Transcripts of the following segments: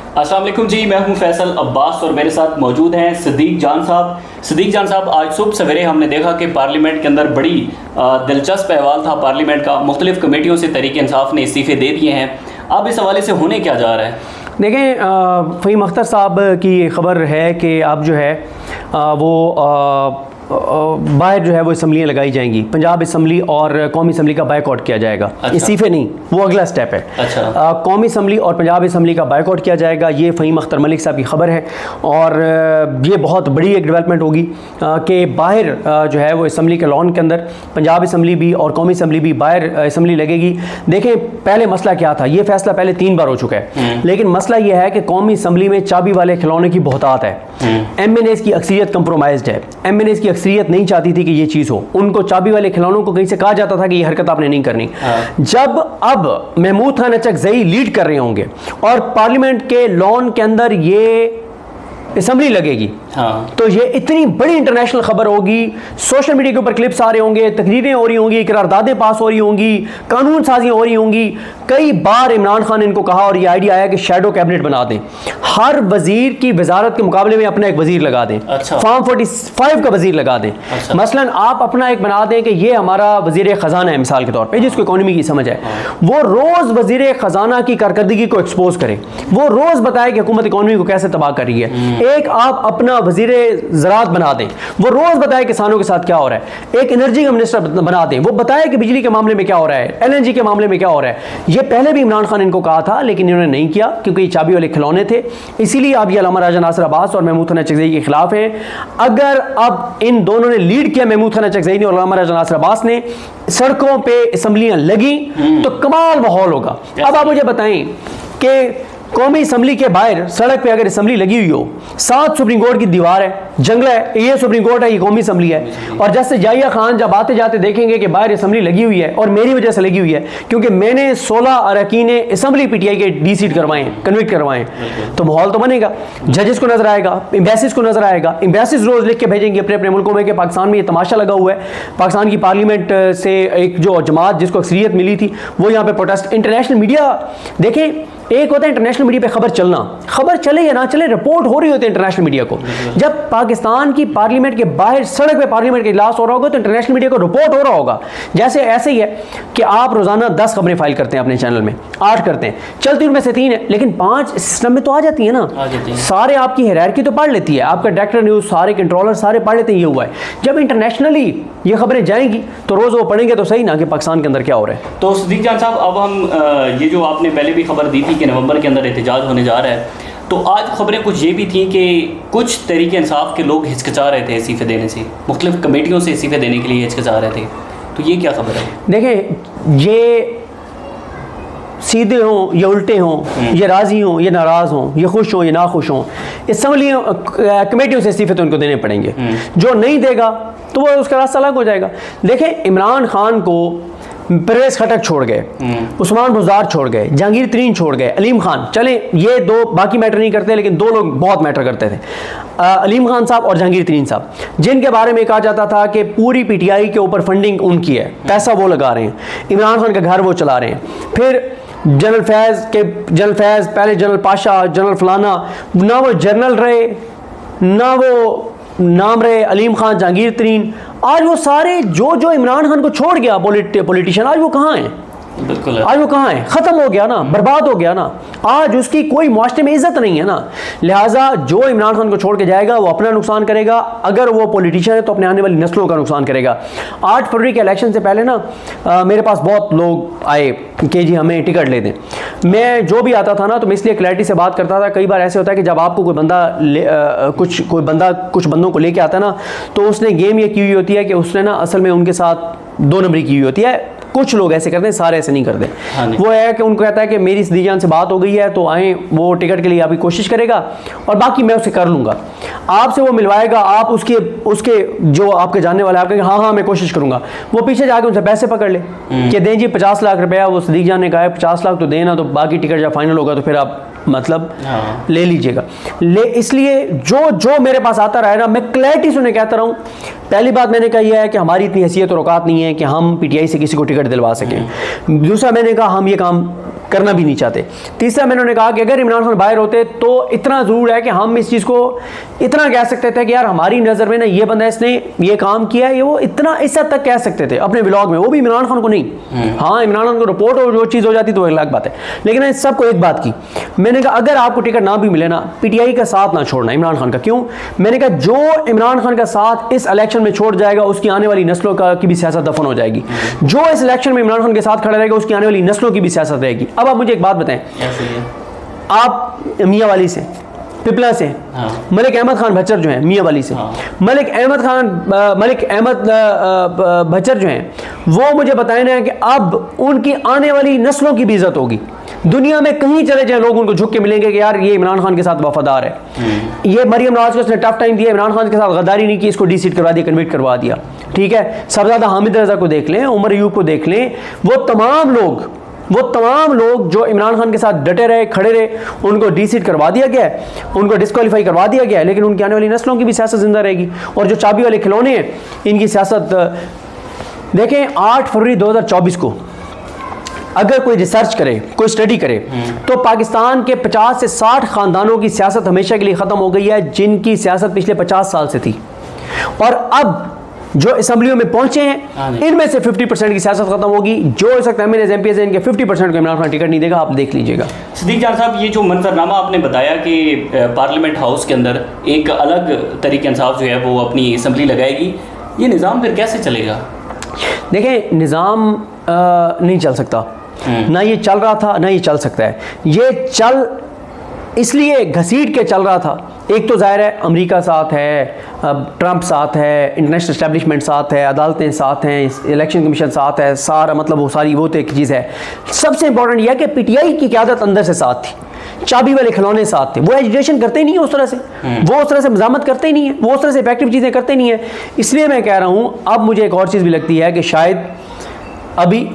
अस्सलाम वालेकुम जी, मैं हूं फैसल अब्बास और मेरे साथ मौजूद हैं सिद्दीक जान साहब। सिद्दीक जान साहब, आज सुबह सवेरे हमने देखा कि पार्लियामेंट के अंदर बड़ी दिलचस्प अहवाल था पार्लियामेंट का। मुख्तलिफ कमेटियों से तहरीक इंसाफ ने इस्तीफ़े दे दिए हैं। अब इस हवाले से होने क्या जा रहा है? देखें, फ़हीम अख्तर साहब की खबर है कि अब जो है वो बाहर जो है वो असम्बलियाँ लगाई जाएंगी। पंजाब असम्बली और कौमी असम्बली का बायकॉट किया जाएगा। अच्छा। इस्तीफ़े नहीं, वो अगला स्टेप है। अच्छा। कौमी असम्बली और पंजाब असम्बली का बायकॉट किया जाएगा। ये फ़हीम अख्तर मलिक साहब की खबर है और ये बहुत बड़ी एक डेवलपमेंट होगी कि बाहर जो है वो असम्बली के लॉन के अंदर पंजाब असम्बली भी और कौमी असम्बली भी बाहर असम्बली लगेगी। देखें, पहले मसला क्या था, ये फैसला पहले 3 बार हो चुका है, लेकिन मसला ये है कि कौमी असम्बली में चाबी वाले खिलौने की बहुतात है। MNAs की अक्सरियत कंप्रोमाइज्ड है। MNAs की अक्सरियत नहीं चाहती थी कि ये चीज़ हो। उनको चाबी वाले खिलौनों को कहीं से कहा जाता था कि ये हरकत आपने नहीं करनी। जब अब महमूद खान अचकज़ई लीड कर रहे होंगे और पार्लियामेंट के लॉन के अंदर ये असम्बली लगेगी, तो ये इतनी बड़ी इंटरनेशनल खबर होगी। सोशल मीडिया के ऊपर क्लिप्स आ रहे होंगे, तकरीरें हो रही होंगी, करारदादें पास हो रही होंगी, कानून साजियाँ हो रही होंगी। कई बार इमरान खान ने इनको कहा और ये आइडिया आया कि शैडो कैबिनेट बना दें। हर वजीर की वजारत के मुकाबले में अपना एक वजीर लगा दें। अच्छा। फॉर्म 45 का वजीर लगा दें। अच्छा। मसलन आप अपना एक बना दें कि ये हमारा वजीर खजाना है मिसाल के तौर पे, जिसको इकोनॉमी की समझ है। वो रोज वजीर खजाना की कारकर्दगी को एक्सपोज करे, वो रोज बताए कि हुकूमत इकोनॉमी को कैसे तबाह कर रही है। एक आप अपना वजीर ज़राअत बना दें, वो रोज बताए किसानों के साथ क्या हो रहा है। एक एनर्जी का मिनिस्टर बना दें, वो बताए कि बिजली के मामले में क्या हो रहा है, LNG के मामले में क्या हो रहा है। ये पहले भी इमरान खान इनको कहा था, लेकिन इन्होंने नहीं किया क्योंकि ये चाबी वाले खिलौने थे। इसीलिए अब ये अल्लामा राजा नासिर अब्बास और महमूद खान अचकज़ई के खिलाफ है। अगर अब इन दोनों ने लीड किया, महमूद खान अचकज़ई ने और अल्लामा राजा नासिर अब्बास ने, सड़कों पे असम्बलियां लगी तो कमाल माहौल होगा। अब आप मुझे बताएं कि कौमी असम्बली के बाहर सड़क पे अगर असम्बली लगी हुई हो, 7 सुप्रीम कोर्ट की दीवार है, जंगल है, ये सुप्रीम कोर्ट है, ये कौमी असम्बली है, और जैसे जाहिया खान जब आते जाते देखेंगे कि बाहर असम्बली लगी हुई है, और मेरी वजह से लगी हुई है क्योंकि मैंने 16 अरकान असम्बली PTI के डीसीट करवाए, कन्विक्ट करवाए, तो माहौल तो बनेगा। जजेस को नजर आएगा, एम्बेसीज को नजर आएगा। एम्बेसीज रोज लिख के भेजेंगे अपने अपने मुल्कों में कि पाकिस्तान में ये तमाशा लगा हुआ है। पाकिस्तान की पार्लियामेंट से एक जो जमात जिसको अक्सरियत मिली थी वो यहाँ पे प्रोटेस्ट। इंटरनेशनल मीडिया देखें, एक होता है इंटरनेशनल मीडिया पे खबर चलना, खबर चले या ना चले, रिपोर्ट हो रही होती है इंटरनेशनल मीडिया को। जब पाकिस्तान की पार्लियामेंट के बाहर सड़क पे पार्लियामेंट का इजलास हो रहा होगा तो इंटरनेशनल मीडिया को रिपोर्ट हो रहा होगा। जैसे ऐसे ही है कि आप रोजाना 10 खबरें फाइल करते हैं अपने चैनल में, 8 करते हैं, चलती उनमें से 3 है, लेकिन 5 सिस्टम में तो आ जाती है ना, सारे आपकी हायरार्की तो पढ़ लेती है, आपका डायरेक्टर न्यूज, सारे कंट्रोलर सारे पढ़ लेते हैं। ये हुआ है। जब इंटरनेशनली ये खबरें जाएंगी तो रोज वो पढ़ेंगे तो सही ना कि पाकिस्तान के अंदर क्या हो रहा है। तो सिद्दीक जान साहब, अब हम ये जो आपने पहले भी खबर दी थी कि नवंबर के अंदर एहतजाज होने जा रहा है, तो आज खबरें कुछ ये भी थी कि कुछ तहरीक इंसाफ के लोग हिचकिचा रहे थे इस्तीफ़े देने से, मुख्तलिफ कमेटियों से इस्तीफ़े देने के लिए हिचकिचा रहे थे। तो ये क्या खबर है? देखें, ये सीधे हों या उल्टे हों, ये राज़ी हों या नाराज़ हों, ये खुश हों या ना खुश हों, असम्बली कमेटियों से इस्तीफ़े तो उनको देने पड़ेंगे। जो नहीं देगा तो वो उसका रास्ता अलग हो जाएगा। देखें, इमरान खान को परवेज़ खटक छोड़ गए, उस्मान बुज़दार छोड़ गए, जहांगीर तरीन छोड़ गए, अलीम खान, चले ये 2 बाकी मैटर नहीं करते, लेकिन 2 लोग बहुत मैटर करते थे, अलीम खान साहब और जहांगीर तरीन साहब, जिनके बारे में कहा जाता था कि पूरी PTI के ऊपर फंडिंग उनकी है, पैसा वो लगा रहे हैं, इमरान खान का घर वो चला रहे हैं। फिर जनरल फैज़, पहले जनरल पाशा, जनरल फलाना, ना वो जनरल रहे ना वो नाम रहे, अलीम खान, जहांगीर तरीन, आज वो सारे जो इमरान खान को छोड़ गया पॉलिटिशियन, आज वो कहाँ हैं? बिल्कुल, आज वो कहाँ है? खत्म हो गया ना, बर्बाद हो गया ना। आज उसकी कोई मुआशरे में इज्जत नहीं है ना। लिहाजा जो इमरान खान को छोड़ के जाएगा वो अपना नुकसान करेगा, अगर वो पॉलिटिशियन है तो अपने आने वाली नस्लों का नुकसान करेगा। 8 फरवरी के इलेक्शन से पहले ना मेरे पास बहुत लोग आए कि जी हमें टिकट ले दें। मैं जो भी आता था ना तो मैं इसलिए क्लैरिटी से बात करता था। कई बार ऐसे होता है कि जब आपको कोई बंदा कुछ बंदों को लेके आता है ना, तो उसने गेम ये की हुई होती है कि उसने ना असल में उनके साथ 2 नंबरी की हुई होती है। कुछ लोग ऐसे करते हैं, सारे ऐसे नहीं करते। वो है कि उनको कहता है कि मेरी सिद्दीक जान से बात हो गई है तो आए, वो टिकट के लिए आपकी कोशिश करेगा और बाकी मैं उसे कर लूँगा, आपसे वो मिलवाएगा, आप उसके जो आपके जानने वाले आपके हाँ मैं कोशिश करूँगा, वो पीछे जाके उनसे पैसे पकड़ ले कि दें जी 50 लाख रुपया, वो सिद्दीक जान ने कहा है 50 लाख तो देना, तो बाकी टिकट जब फाइनल होगा तो फिर आप मतलब ले लीजिएगा। इसलिए जो मेरे पास आता रहा है ना, मैं क्लैरिटी से उन्हें कहता रहा हूँ। पहली बात मैंने कहा यह है कि हमारी इतनी हैसियत और औकात नहीं है कि हम PTI से किसी को टिकट दिलवा सकें। दूसरा मैंने कहा हम ये काम करना भी नहीं चाहते। तीसरा मैंने उन्हें कहा कि अगर इमरान खान बाहर होते तो इतना ज़रूर है कि हम इस चीज़ को इतना कह सकते थे कि यार हमारी नज़र में ना ये बंदा इसने ये काम किया है, ये वो इतना इस हद तक कह सकते थे अपने व्लॉग में, वो भी इमरान खान को नहीं। हाँ, इमरान खान को रिपोर्ट और जो चीज़ हो जाती तो एक अलग बात है, लेकिन इस सबको एक बात की, मैंने कहा अगर आपको टिकट ना भी मिले ना, पीटीआई का साथ ना छोड़ना इमरान खान का। क्यों? मैंने कहा जो इमरान खान का साथ इस इलेक्शन में छोड़ जाएगा उसकी आने वाली नस्लों की भी सियासत दफन हो जाएगी। जो इस इलेक्शन में इमरान खान के साथ खड़ा रहेगा उसकी आने वाली नस्लों की भी सियासत रहेगी। अब आप मुझे एक बात बताएं, आप मियाँ वाली से, पिपला से, मलिक अहमद खान भच्चर जो हैं मियाँ वाली से, मलिक अहमद भच्चर जो हैं, वो मुझे बताए ना कि अब उनकी आने वाली नस्लों की भी इज्जत होगी। दुनिया में कहीं चले जाए लोग उनको झुक के मिलेंगे कि यार ये इमरान खान के साथ वफादार है। ये मरियम नवाज को उसने टफ टाइम दिया, इमरान खान के साथ गद्दारी नहीं की, इसको डीसीट करवा दिया, कन्विक्ट करवा दिया। ठीक है, सबजादा हामिद रजा को देख लें, उमर अयूब को देख लें, वो तमाम लोग जो इमरान खान के साथ डटे रहे, खड़े रहे, उनको डीसीट करवा दिया गया है, उनको डिस्क्वालीफाई करवा दिया गया है, लेकिन उनकी आने वाली नस्लों की भी सियासत जिंदा रहेगी। और जो चाबी वाले खिलौने हैं, इनकी सियासत देखें। 8 फरवरी 2024 को अगर कोई रिसर्च करे, कोई स्टडी करे, तो पाकिस्तान के 50 से 60 खानदानों की सियासत हमेशा के लिए ख़त्म हो गई है, जिनकी सियासत पिछले 50 साल से थी। और अब जो असम्बलियों में पहुंचे हैं, इनमें से 50% की सियासत खत्म होगी। जो इस वक्त एमएनएस एमपीएस हैं, इनके 50% को इमरान खान टिकट नहीं देगा, आप देख लीजिएगा। सिद्दीक जान साहब, ये जो मंजरनामा आपने बताया कि पार्लियामेंट हाउस के अंदर एक अलग तरीके इंसाफ जो है वो अपनी असम्बली लगाएगी, ये निज़ाम फिर कैसे चलेगा? देखें, निज़ाम नहीं चल सकता, ना ये चल रहा था, ना ये चल सकता है। ये चल इसलिए घसीट के चल रहा था, एक तो जाहिर है अमेरिका साथ है, ट्रंप साथ है, इंटरनेशनल एस्टेब्लिशमेंट साथ है, अदालतें साथ हैं, इलेक्शन कमीशन साथ है, सारा मतलब वो सारी वो तो एक चीज़ है। सबसे इंपॉर्टेंट यह है कि पीटीआई की क़यादत अंदर से साथ थी, चाबी वाले खिलौने साथ थे। वो एजुटेशन करते ही नहीं है उस तरह से, वो उस तरह से मज़ामत करते ही नहीं है, वो उस तरह से इफेक्टिव चीज़ें करते नहीं है। इसलिए मैं कह रहा हूँ, अब मुझे एक और चीज़ भी लगती है कि शायद अभी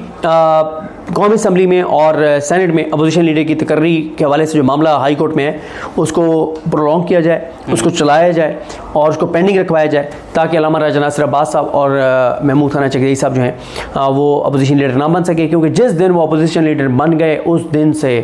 कौमी असम्बली में और सेनेट में अपोजिशन लीडर की तकर्री के हवाले से जो मामला हाई कोर्ट में है, उसको प्रोलॉन्ग किया जाए, उसको चलाया जाए और उसको पेंडिंग रखवाया जाए, ताकि अल्लामा राजा नासिर अब्बास साहब और महमूद खाना चकदेई साहब जो हैं वो अपोजिशन लीडर ना बन सके। क्योंकि जिस दिन वो अपोजिशन लीडर बन गए, उस दिन से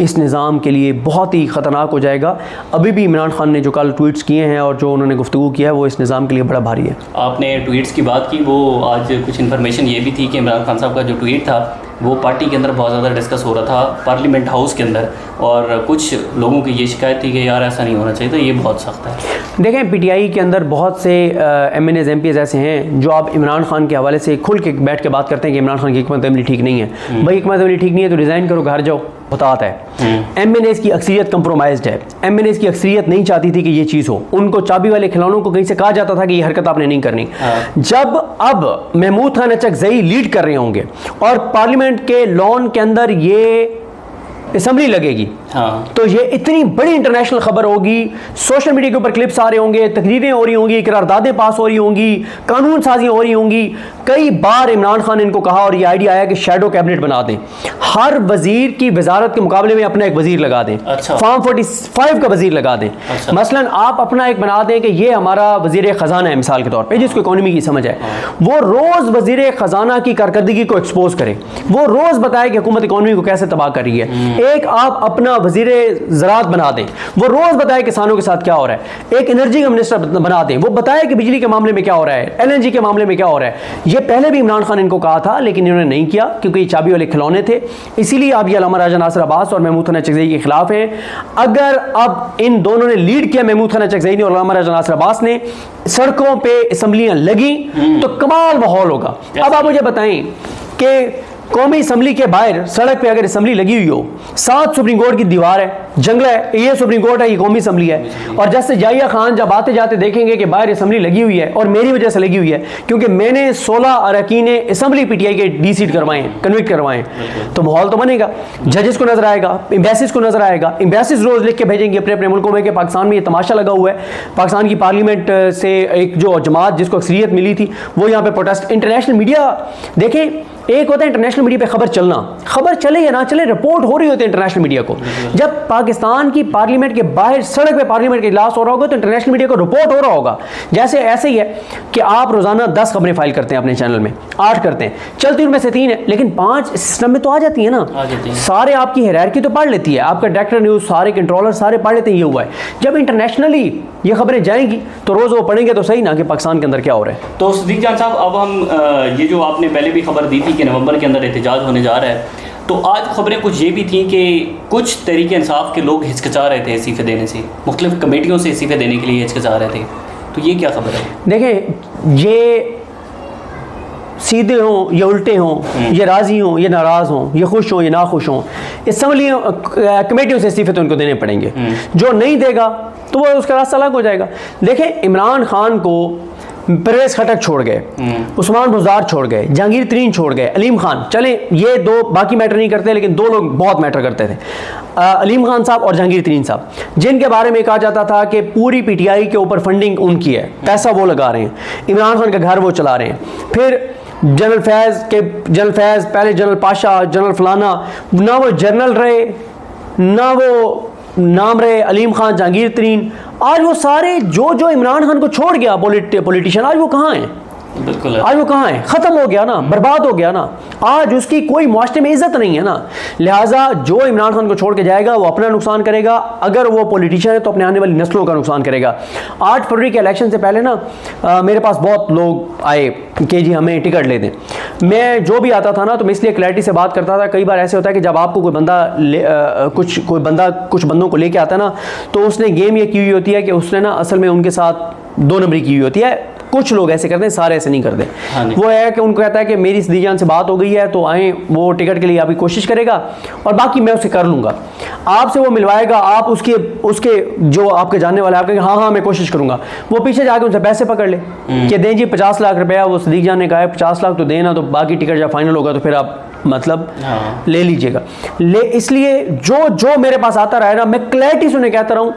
इस निज़ाम के लिए बहुत ही ख़तरनाक हो जाएगा। अभी भी इमरान खान ने जो कल ट्वीट्स किए हैं और जो उन्होंने गुफ्तगू किया है, वो इस निज़ाम के लिए बड़ा भारी है। आपने ट्वीट्स की बात की, वो आज कुछ इन्फॉर्मेशन ये भी थी कि इमरान खान साहब का जो ट्वीट था वो पार्टी के अंदर बहुत ज़्यादा डिस्कस हो रहा था पार्लियामेंट हाउस के अंदर, और कुछ लोगों की ये शिकायत थी कि यार ऐसा नहीं होना चाहिए, तो ये बहुत सख्त है। देखें, पीटीआई के अंदर बहुत से एमएनएस एमपीएस ऐसे हैं जो आप इमरान खान के हवाले से खुल के बैठ के बात करते हैं कि इमरान खान की हिकमत अमली ठीक नहीं है। भाई, हिकमत अमली ठीक नहीं है तो रिज़ाइन करो, घर जाओ, बताता है। एमएनएस की अक्सरियत कंप्रोमाइज्ड है। एमएनएस की अक्सरियत नहीं चाहती थी कि ये चीज़ हो, उनको चाबी वाले खिलौनों को कहीं से कहा जाता था कि ये हरकत आपने नहीं करनी। जब अब महमूद खान चकदेई लीड कर रहे होंगे और पार्लियामेंट के लॉन के अंदर ये असम्बली लगेगी, तो ये इतनी बड़ी इंटरनेशनल खबर होगी, सोशल मीडिया के ऊपर क्लिप्स आ रहे होंगे, तकरीरें हो रही होंगी, करारदादें पास हो रही होंगी, कानून साजियाँ हो रही होंगी। कई बार इमरान खान ने इनको कहा और ये आइडिया आया कि शैडो कैबिनेट बना दें, हर वजीर की वजारत के मुकाबले में अपना एक वजीर लगा दें। फॉर्म 45 का वजीर लगा दें। मसलन आप अपना एक बना दें कि ये हमारा वजीर खजाना है मिसाल के तौर पर, जिसको इकोनॉमी की समझ है, वो रोज़ वजीर खजाना की कारकर्दगी को एक्सपोज करे, वो रोज़ बताए कि हुकूमत इकोनॉमी को कैसे तबाह कर रही है। एक आप अपना वजीरे ज़राअत बना दें, वो रोज़ बताए किसानों के साथ क्या हो रहा है। एक एनर्जी का मिनिस्टर बना दें, वो बताए कि बिजली के मामले में क्या हो रहा है, एलएनजी के मामले में क्या हो रहा है। ये पहले भी इमरान खान इनको कहा था, लेकिन इन्होंने नहीं किया क्योंकि ये चाबी वाले खिलौने थे। इसीलिए अब ये अल्लामा राजा नासिर अब्बास और महमूद खाना चकदेई के खिलाफ हैं। अगर अब इन दोनों ने लीड किया, महमूद खाना चकदेई ने और अल्लामा राजा नासिर अब्बास ने, सड़कों पे असम्बलियाँ लगी तो कमाल माहौल होगा। अब आप मुझे बताएं कि कौमी असम्बली के बाहर सड़क पे अगर असम्बली लगी हुई हो, 7 सुप्रीम कोर्ट की दीवार है, जंगला है, ये सुप्रीम कोर्ट है, ये कौमी असम्बली है, और जैसे जाहिया खान जब आते जाते देखेंगे कि बाहर असम्बली लगी हुई है, और मेरी वजह से लगी हुई है क्योंकि मैंने 16 अरकान असम्बली पीटीआई के डीसीट करवाए, कन्विक्ट करवाए, तो माहौल तो बनेगा, जजेस को नजर आएगा, एम्बेसीज को नजर आएगा, एम्बेसीज रोज लिख के भेजेंगे अपने अपने मुल्कों में कि पाकिस्तान में ये तमाशा लगा हुआ है। पाकिस्तान की पार्लियामेंट से एक जो जमात जिसको अक्सरियत मिली थी वो यहाँ पे प्रोटेस्ट। इंटरनेशनल मीडिया देखें, एक होता है इंटरनेशनल मीडिया पे खबर चलना, खबर चले या ना चले, रिपोर्ट हो रही होती है इंटरनेशनल मीडिया को। जब पाकिस्तान की पार्लियामेंट के बाहर सड़क पे पार्लियामेंट का इजलास हो रहा होगा तो इंटरनेशनल मीडिया को रिपोर्ट हो रहा होगा। जैसे ऐसे ही है कि आप रोजाना 10 खबरें फाइल करते हैं अपने चैनल में, 8 करते हैं, चलती उनमें से 3 है, लेकिन 5 सिस्टम में तो आ जाती है ना, सारे आपकी हायरार्की तो पढ़ लेती है, आपका डायरेक्टर न्यूज़, सारे कंट्रोलर सारे पढ़ लेते हैं ये हुआ है। जब इंटरनेशनली ये खबरें जाएंगी तो रोज़ वो पढ़ेंगे तो सही ना कि पाकिस्तान के अंदर क्या हो रहा है। तो सिद्दीक जान साहब, अब हम ये जो आपने पहले भी खबर दी थी कि नवंबर के अंदर एहतजाज होने जा रहा है, तो आज खबरें कुछ ये भी थी कि कुछ तहरीक इंसाफ के लोग हिचकिचा रहे थे इस्तीफे देने से, मुख्तलिफ कमेटियों से इस्तीफे देने के लिए हिचकिचा रहे थे, तो ये क्या खबर है? देखें, ये सीधे हों या उल्टे हों, ये राज़ी हों या नाराज़ हों, ये खुश हों या ना खुश हों, असम्बली कमेटियों से इस्तीफे तो उनको देने पड़ेंगे। जो नहीं देगा तो वो उसका रास्ता अलग हो जाएगा। देखें, इमरान खान को परवेज़ खटक छोड़ गए, उस्मान बुज़दार छोड़ गए, जहांगीर तरीन छोड़ गए, अलीम खान, चले ये दो बाकी मैटर नहीं करते, लेकिन 2 लोग बहुत मैटर करते थे, अलीम खान साहब और जहांगीर तरीन साहब, जिनके बारे में कहा जाता था कि पूरी पीटीआई के ऊपर फंडिंग उनकी है, पैसा वो लगा रहे हैं, इमरान खान का घर वो चला रहे हैं। फिर जनरल फैज़, पहले जनरल पाशा, जनरल फलाना, ना वो जनरल रहे ना वो नाम रहे, अलीम खान, जहांगीर तरीन, आज वो सारे जो इमरान खान को छोड़ गया पॉलिटिशियन, आज वो कहाँ हैं? बिल्कुल, आज वो कहाँ है? ख़त्म हो गया ना, बर्बाद हो गया ना, आज उसकी कोई मुआशरे में इज्जत नहीं है ना। लिहाजा जो इमरान खान को छोड़ के जाएगा वो अपना नुकसान करेगा, अगर वो पॉलिटिशियन है तो अपने आने वाली नस्लों का नुकसान करेगा। 8 फरवरी के इलेक्शन से पहले ना मेरे पास बहुत लोग आए कि जी हमें टिकट ले दें। मैं जो भी आता था ना तो मैं इसलिए क्लैरिटी से बात करता था। कई बार ऐसे होता है कि जब आपको कोई बंदा कुछ बंदों को लेके आता है ना, तो उसने गेम ये की हुई होती है कि उसने ना असल में उनके साथ 2 नंबरी की हुई होती है। कुछ लोग ऐसे करते हैं, सारे ऐसे नहीं करते। वो है कि उनको कहता है कि मेरी सिद्दीक जान से बात हो गई है तो आए, वो टिकट के लिए आपकी कोशिश करेगा और बाकी मैं उसे कर लूँगा, आपसे वो मिलवाएगा, आप उसके जो आपके जानने वाले आपके हाँ मैं कोशिश करूँगा, वो पीछे जाके उनसे पैसे पकड़ ले कि दें जी 50 लाख रुपया, वो सिद्दीक जान ने कहा है 50 लाख तो देना, तो बाकी टिकट जब फाइनल होगा तो फिर आप मतलब ले लीजिएगा। इसलिए जो मेरे पास आता रहा है ना, मैं क्लैरिटी से उन्हें कहता रहा हूँ।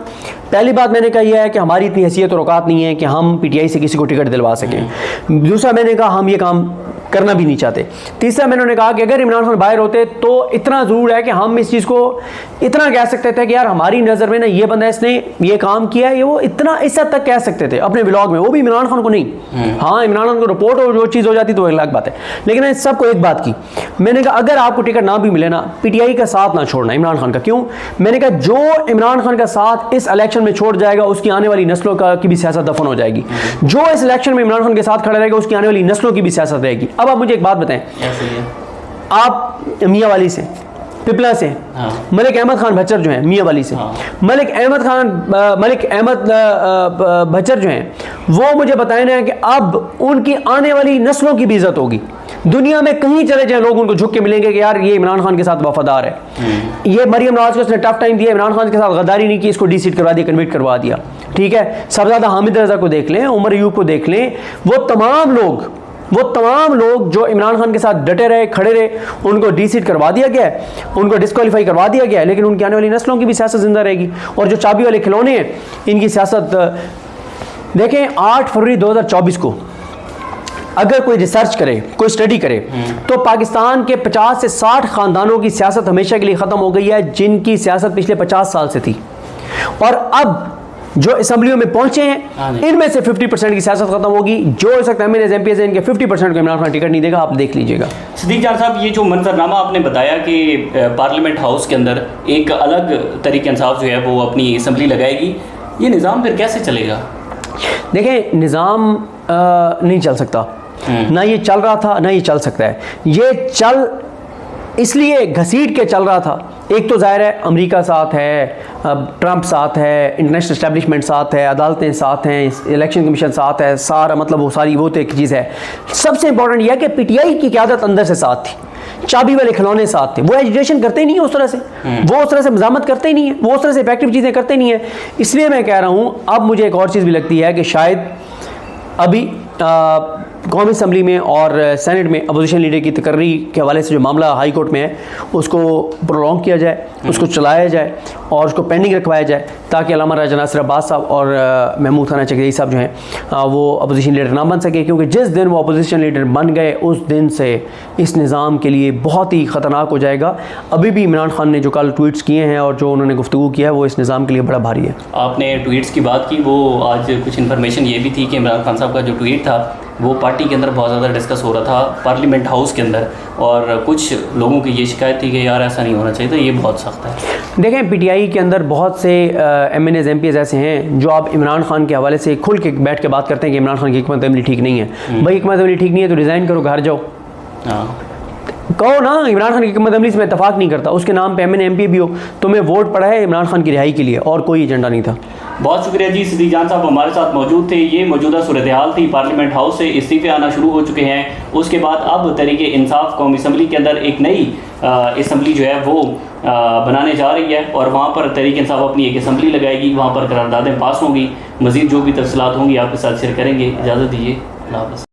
पहली बात मैंने कही है कि हमारी इतनी हैसियत और औकात नहीं है कि हम पीटीआई से किसी को टिकट दिलवा सकें। दूसरा मैंने कहा हम ये काम करना भी नहीं चाहते। तीसरा मैंने उन्हें कहा कि अगर इमरान खान बाहर होते तो इतना ज़रूर है कि हम इस चीज़ को इतना कह सकते थे कि यार हमारी नज़र में ना ये बंदा इसने ये काम किया है, ये वो इतना इस हद तक कह सकते थे अपने व्लॉग में, वो भी इमरान खान को नहीं। हाँ, इमरान खान को रिपोर्ट और जो चीज़ हो जाती तो अलग बात है, लेकिन मैंने सबको एक बात की, मैंने कहा अगर आपको टिकट ना भी मिले ना, पीटीआई का साथ ना छोड़ना इमरान खान का। क्यों? मैंने कहा जो इमरान खान का साथ इस इलेक्शन में छोड़ जाएगा उसकी आने वाली नस्लों की भी सियासत दफन हो जाएगी। जो इस इलेक्शन में इमरान खान के साथ खड़ा रहेगा उसकी आने वाली नस्लों की भी सियासत रहेगी। अब आप मुझे एक बात बताएं, आप मियाँ वाली से, पिपला से, मलिक अहमद खान भच्चर जो हैं मियाँ वाली से, मलिक अहमद भच्चर जो हैं, वो मुझे बताए ना कि अब उनकी आने वाली नस्लों की भी इज्जत होगी। दुनिया में कहीं चले जाए लोग उनको झुक के मिलेंगे कि यार ये इमरान खान के साथ वफादार है। ये मरियम नवाज को उसने टफ टाइम दिया, इमरान खान के साथ गद्दारी नहीं की, इसको डी-सीट करवा दिया, कन्विट करवा दिया। ठीक है, सबज़्यादा हामिद रजा को देख लें, उमर अयूब को देख लें, वो तमाम लोग जो इमरान खान के साथ डटे रहे, खड़े रहे, उनको डी-सीट करवा दिया गया है, उनको डिस्क्वालीफाई करवा दिया गया है, लेकिन उनकी आने वाली नस्लों की भी सियासत जिंदा रहेगी। और जो चाबी वाले खिलौने हैं इनकी सियासत देखें। 8 फरवरी 2024 को अगर कोई रिसर्च करे, कोई स्टडी करे, तो पाकिस्तान के 50 से 60 खानदानों की सियासत हमेशा के लिए ख़त्म हो गई है, जिनकी सियासत पिछले 50 साल से थी। और अब जो असम्बलियों में पहुंचे हैं इनमें से 50% की सियासत खत्म होगी। जो इस वक्त एमएनएस एमपीएस इनके 50% को इमरान खान टिकट नहीं देगा, आप देख लीजिएगा। सिद्दीक जान साहब, ये जो मंजरनामा आपने बताया कि पार्लियामेंट हाउस के अंदर एक अलग तरीके इंसाफ जो है वो अपनी असम्बली लगाएगी, ये निज़ाम फिर कैसे चलेगा? देखें, निज़ाम नहीं चल सकता, ना ये चल रहा था ना ये चल सकता है। ये चल इसलिए घसीट के चल रहा था, एक तो ज़ाहिर है अमेरिका साथ है, ट्रंप साथ है, इंटरनेशनल एस्टेब्लिशमेंट साथ है, अदालतें साथ हैं, इलेक्शन कमीशन साथ है, सारा मतलब वो सारी वो तो एक चीज़ है। सबसे इंपॉर्टेंट यह है कि पीटीआई की क़यादत अंदर से साथ थी, चाबी वाले खिलौने साथ थे। वो एजुकेशन करते ही नहीं है उस तरह से, वो उस तरह से मज़ामत करते ही नहीं है, वो उस तरह से इफेक्टिव चीज़ें करते नहीं है। इसलिए मैं कह रहा हूँ, अब मुझे एक और चीज़ भी लगती है कि शायद अभी कौमी असम्बली में और सेनेट में अपोजिशन लीडर की तकर्री के हवाले से जो मामला हाई कोर्ट में है उसको प्रोलॉन्ग किया जाए, उसको चलाया जाए और उसको पेंडिंग रखवाया जाए, ताकि अल्लामा राजा नासिर अब्बास साहब और महमूद खाना चकदेई साहब जो हैं वो अपोजिशन लीडर ना बन सके। क्योंकि जिस दिन वो अपोजिशन लीडर बन गए उस दिन से इस निज़ाम के लिए बहुत ही ख़तरनाक हो जाएगा। अभी भी इमरान खान ने जो कल ट्वीट्स किए हैं और जो उन्होंने गुफ्तगू किया है वो इस निज़ाम के लिए बड़ा भारी है। आपने ट्वीट्स की बात की, वो आज कुछ इन्फॉर्मेशन ये भी थी कि इमरान खान साहब का जो ट्वीट था वो पार्टी के अंदर बहुत ज़्यादा डिस्कस हो रहा था पार्लियामेंट हाउस के अंदर, और कुछ लोगों की ये शिकायत थी कि यार ऐसा नहीं होना चाहिए था, ये बहुत सख्त है। देखें, पीटीआई के अंदर बहुत से एमएनएज़ एमपीज़ ऐसे हैं जो आप इमरान खान के हवाले से खुल के बैठ के बात करते हैं कि इमरान खान की हिकमत अमली ठीक नहीं है। भाई हिकमत अमली ठीक नहीं है तो रिज़ाइन करो, घर जाओ। हाँ, कहो ना इमरान खान की हिकमत अमली से मैं इतफाक़ नहीं करता, उसके नाम पे एमएनए एमपी भी हो, तुम्हें वोट पड़ा है इमरान खान की रिहाई के लिए और कोई एजेंडा नहीं था। बहुत शुक्रिया जी। सिद्दीक जान साहब हमारे साथ मौजूद थे। ये मौजूदा सूरत हाल थी, पार्लियामेंट हाउस से इस्तीफे आना शुरू हो चुके हैं। उसके बाद अब तहरीके इंसाफ कौमी असम्बली के अंदर एक नई असम्बली जो है वो बनाने जा रही है और वहाँ पर तहरीक इंसाफ अपनी एक असम्बली लगाएगी, वहाँ पर करारदादें पास होंगी। मज़ीद जो भी तफसीलात होंगी आपके साथ शेयर करेंगे। इजाज़त दीजिए, अल्लाह हाफ़िज़।